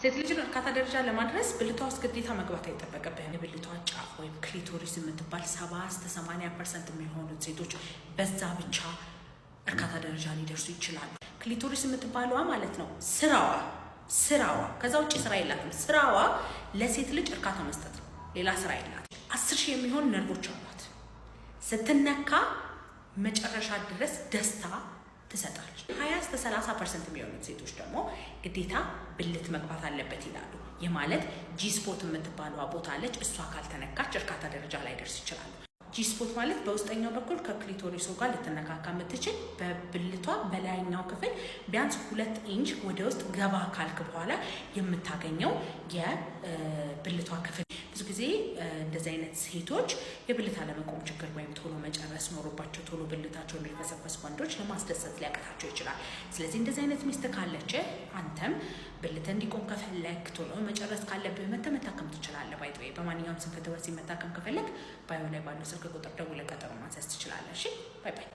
ሴት ልጅን እርካታ ደረጃ ለማድረስ ብልቷ ውስጥ ግዴታ መግባት አይጠበቅብህም። የብልቷ ጫፍ ወይም ክሊቶሪስ የምትባል 70-80% የሚሆኑት ሴቶች በዛ ብቻ እርካታ ደረጃ ሊደርሱ ይችላሉ። ክሊቶሪስ የምትባለዋ ማለት ነው ስራዋ ከዛ ውጭ ስራ የላትም። ስራዋ ለሴት ልጅ እርካታ መስጠት ነው። ሌላ ስራ የላትም። 10,000 የሚሆኑ ነርቮች አሏት። ስትነካ መጨረሻ ድረስ ደስታ ትሰጣለች። 20-30% የሚሆኑት ሴቶች ደግሞ ግዴታ ብልት መግባት አለበት ይላሉ። ይህ ማለት ጂስፖት የምትባለዋ ቦታ አለች። እሷ ካልተነካች እርካታ ደረጃ ላይ ደርስ ይችላሉ። ጂስፖት ማለት በውስጠኛው በኩል ከክሊቶሪሱ ጋር ልትነካካ የምትችል በብልቷ በላይኛው ክፍል ቢያንስ 2 ኢንች ወደ ውስጥ ገባ ካልክ በኋላ የምታገኘው የብልቷ ክፍል። ብዙ ጊዜ እንደዚህ አይነት ሴቶች የብልት አለመቆም ችግር ወይም ቶሎ መጨረስ ኖሮባቸው ቶሎ ብልታቸው የሚፈሰፈስ ወንዶች ለማስደሰት ሊያቀታቸው ይችላል። ስለዚህ እንደዚህ አይነት ሚስት ካለች አንተም ብልት እንዲቆም ከፈለክ ቶሎ መጨረስ ካለብህ መታከም ትችላለህ። ባይዘው በማንኛውም ስንፈተ ወሲብ መታከም ከፈለክ ባዮ ላይ ባለው ስልክ ቁጥር ደውለህ ቀጠሮ ማስያዝ ትችላለህ። እሺ ባይ ባይ።